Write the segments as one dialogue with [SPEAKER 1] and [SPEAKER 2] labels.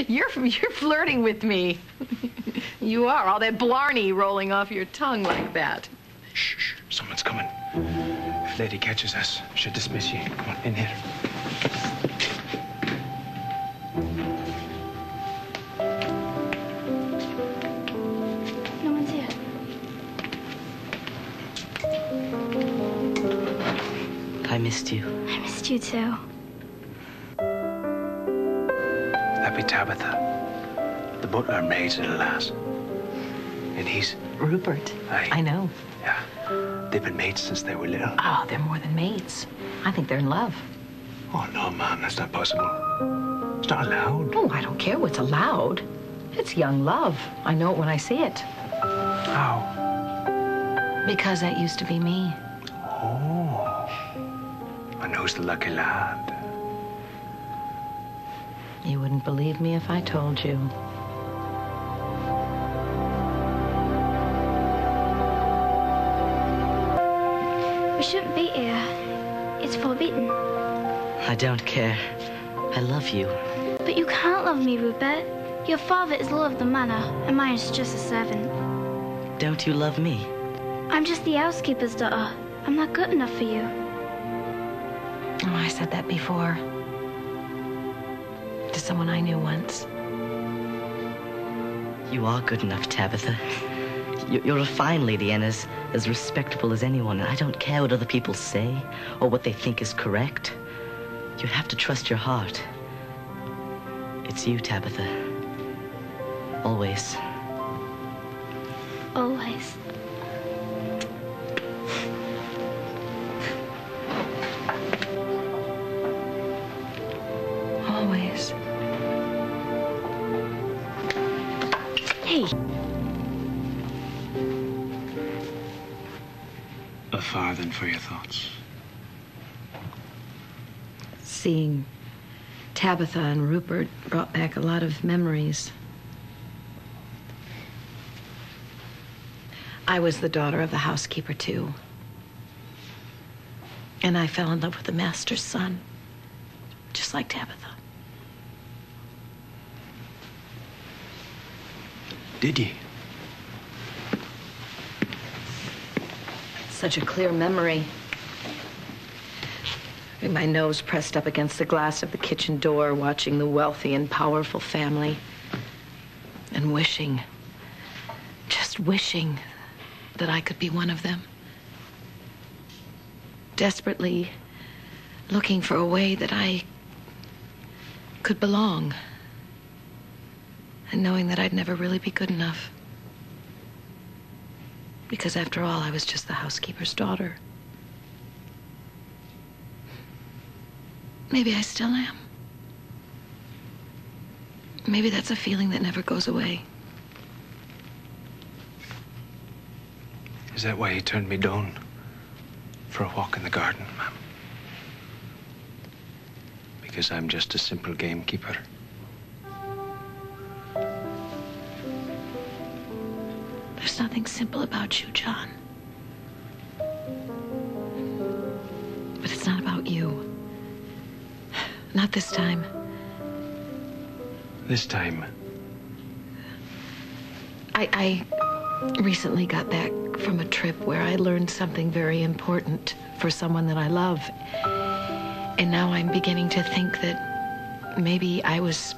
[SPEAKER 1] You're flirting with me. You are. All that blarney rolling off your tongue like that.
[SPEAKER 2] Shh, shh. Someone's coming. If Lady catches us, she'll dismiss you. Come on, in here.
[SPEAKER 3] No one's here.
[SPEAKER 4] I missed you.
[SPEAKER 3] I missed you too.
[SPEAKER 2] That'd be Tabitha. The butler maid's little lass. And he's...
[SPEAKER 1] Rupert.
[SPEAKER 2] Aye.
[SPEAKER 1] I know.
[SPEAKER 2] Yeah. They've been mates since they were little.
[SPEAKER 1] Oh, they're more than mates. I think they're in love.
[SPEAKER 2] Oh, no, Mom, that's not possible. It's not allowed.
[SPEAKER 1] Oh, I don't care what's allowed. It's young love. I know it when I see it.
[SPEAKER 2] How?
[SPEAKER 1] Because that used to be me.
[SPEAKER 2] Oh. And who's the lucky lad?
[SPEAKER 1] You wouldn't believe me if I told you.
[SPEAKER 3] We shouldn't be here. It's forbidden.
[SPEAKER 4] I don't care. I love you.
[SPEAKER 3] But you can't love me, Rupert. Your father is Lord of the Manor, and mine is just a servant.
[SPEAKER 4] Don't you love me?
[SPEAKER 3] I'm just the housekeeper's daughter. I'm not good enough for you.
[SPEAKER 1] Oh, I said that before. To someone I knew once.
[SPEAKER 4] You are good enough, Tabitha. You're a fine lady and as respectable as anyone. And I don't care what other people say or what they think is correct. You have to trust your heart. It's you, Tabitha. Always.
[SPEAKER 3] Always.
[SPEAKER 1] Always.
[SPEAKER 3] Hey.
[SPEAKER 2] A farthing for your thoughts.
[SPEAKER 1] Seeing Tabitha and Rupert brought back a lot of memories. I was the daughter of the housekeeper, too. And I fell in love with the master's son, just like Tabitha.
[SPEAKER 2] Did you?
[SPEAKER 1] Such a clear memory. With my nose pressed up against the glass of the kitchen door, watching the wealthy and powerful family. And wishing, just wishing that I could be one of them. Desperately looking for a way that I could belong. And knowing that I'd never really be good enough. Because after all, I was just the housekeeper's daughter. Maybe I still am. Maybe that's a feeling that never goes away.
[SPEAKER 2] Is that why you turned me down for a walk in the garden, ma'am? Because I'm just a simple gamekeeper.
[SPEAKER 1] There's nothing simple about you, John. But it's not about you. Not this time.
[SPEAKER 2] This time?
[SPEAKER 1] I recently got back from a trip where I learned something very important for someone that I love. And now I'm beginning to think that maybe I was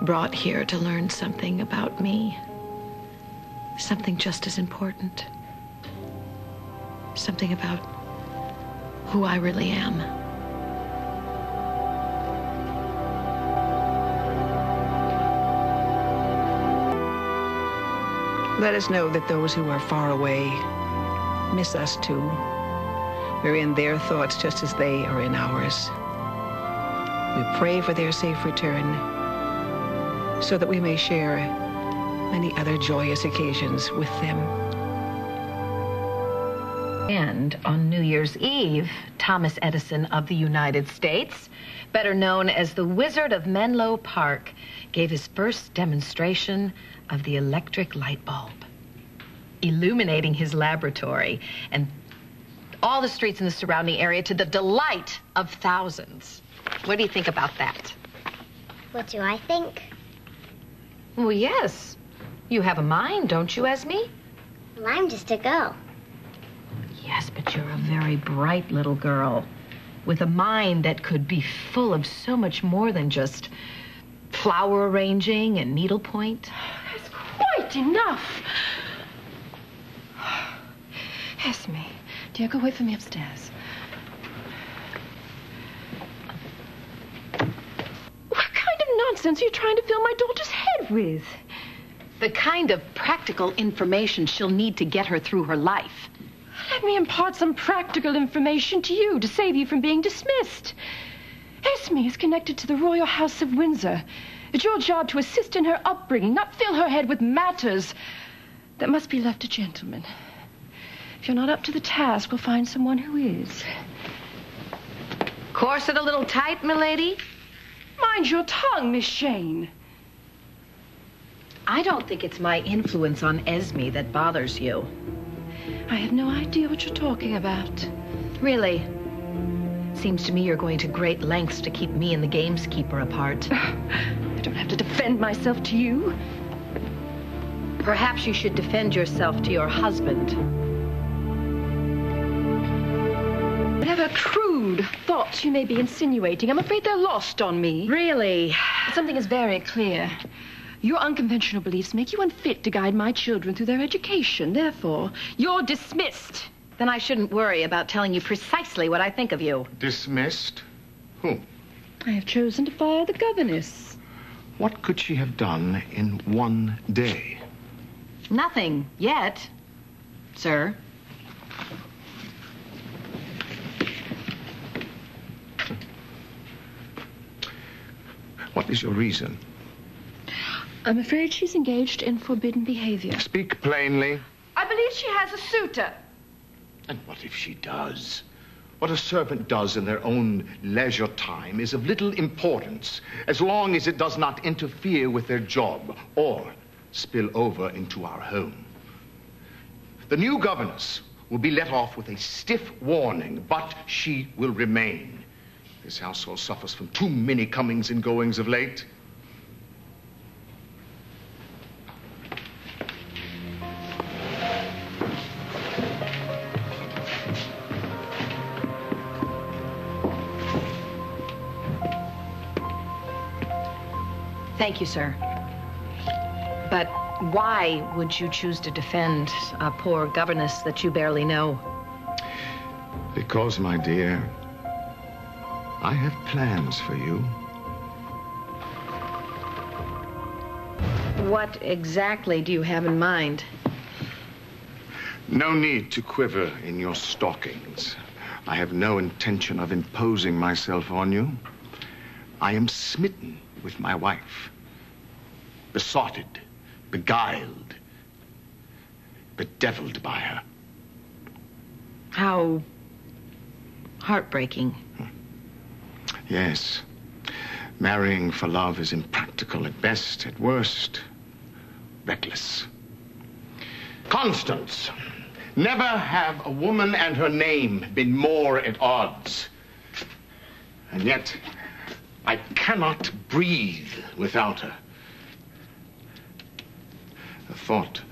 [SPEAKER 1] brought here to learn something about me. Something just as important. Something about who I really am.
[SPEAKER 5] Let us know that those who are far away miss us too. We're in their thoughts just as they are in ours. We pray for their safe return so that we may share many other joyous occasions with them.
[SPEAKER 1] And on New Year's Eve, Thomas Edison of the United States, better known as the Wizard of Menlo Park, gave his first demonstration of the electric light bulb, illuminating his laboratory and all the streets in the surrounding area to the delight of thousands. What do you think about that?
[SPEAKER 6] What do I think?
[SPEAKER 1] Well, yes. You have a mind, don't you, Esmee?
[SPEAKER 6] Well, I'm just a girl.
[SPEAKER 1] Yes, but you're a very bright little girl with a mind that could be full of so much more than just flower arranging and needlepoint.
[SPEAKER 7] That's quite enough. Esmee, dear, go wait for me upstairs. What kind of nonsense are you trying to fill my daughter's head with?
[SPEAKER 1] The kind of practical information she'll need to get her through her life.
[SPEAKER 7] Let me impart some practical information to you to save you from being dismissed. Esmee is connected to the Royal House of Windsor. It's your job to assist in her upbringing, not fill her head with matters that must be left to gentlemen. If you're not up to the task, we'll find someone who is.
[SPEAKER 1] Corset a little tight, milady?
[SPEAKER 7] Mind your tongue, Miss Shane.
[SPEAKER 1] I don't think it's my influence on Esmee that bothers you.
[SPEAKER 7] I have no idea what you're talking about.
[SPEAKER 1] Really? Seems to me you're going to great lengths to keep me and the gameskeeper apart.
[SPEAKER 7] I don't have to defend myself to you.
[SPEAKER 1] Perhaps you should defend yourself to your husband.
[SPEAKER 7] Whatever crude thoughts you may be insinuating, I'm afraid they're lost on me.
[SPEAKER 1] Really?
[SPEAKER 7] Something is very clear. Your unconventional beliefs make you unfit to guide my children through their education. Therefore, you're dismissed.
[SPEAKER 1] Then I shouldn't worry about telling you precisely what I think of you.
[SPEAKER 8] Dismissed? Who?
[SPEAKER 7] I have chosen to fire the governess.
[SPEAKER 8] What could she have done in one day?
[SPEAKER 1] Nothing yet, sir.
[SPEAKER 8] What is your reason?
[SPEAKER 7] I'm afraid she's engaged in forbidden behavior.
[SPEAKER 8] Speak plainly.
[SPEAKER 7] I believe she has a suitor.
[SPEAKER 8] And what if she does? What a servant does in their own leisure time is of little importance, as long as it does not interfere with their job or spill over into our home. The new governess will be let off with a stiff warning, but she will remain. This household suffers from too many comings and goings of late.
[SPEAKER 1] Thank you, sir. But why would you choose to defend a poor governess that you barely know?
[SPEAKER 8] Because, my dear, I have plans for you.
[SPEAKER 1] What exactly do you have in mind?
[SPEAKER 8] No need to quiver in your stockings. I have no intention of imposing myself on you. I am smitten with my wife. Besotted, beguiled, bedeviled by her.
[SPEAKER 1] How heartbreaking.
[SPEAKER 8] Yes. Marrying for love is impractical at best, at worst, reckless. Constance, never have a woman and her name been more at odds. And yet, I cannot breathe without her. The thought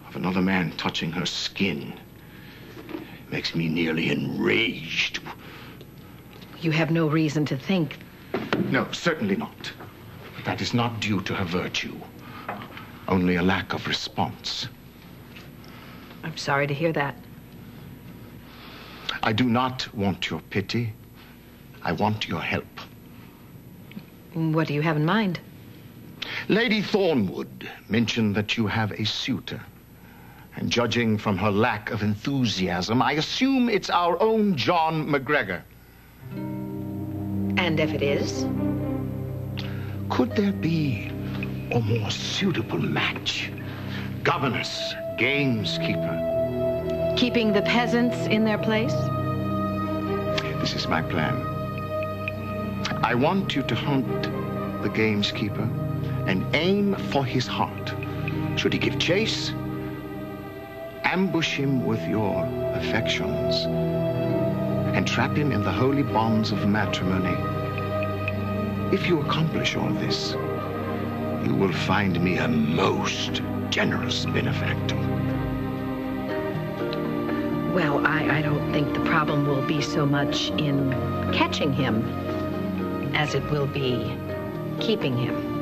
[SPEAKER 8] of another man touching her skin makes me nearly enraged.
[SPEAKER 1] You have no reason to think.
[SPEAKER 8] No, certainly not. That is not due to her virtue. Only a lack of response.
[SPEAKER 1] I'm sorry to hear that.
[SPEAKER 8] I do not want your pity. I want your help.
[SPEAKER 1] What do you have in mind?
[SPEAKER 8] Lady Thornwood mentioned that you have a suitor. And judging from her lack of enthusiasm, I assume it's our own John McGregor.
[SPEAKER 1] And if it is?
[SPEAKER 8] Could there be a more suitable match? Governess, gameskeeper.
[SPEAKER 1] Keeping the peasants in their place?
[SPEAKER 8] This is my plan. I want you to hunt the gameskeeper and aim for his heart. Should he give chase, ambush him with your affections and trap him in the holy bonds of matrimony. If you accomplish all this, you will find me a most generous benefactor.
[SPEAKER 1] Well, I don't think the problem will be so much in catching him as it will be keeping him.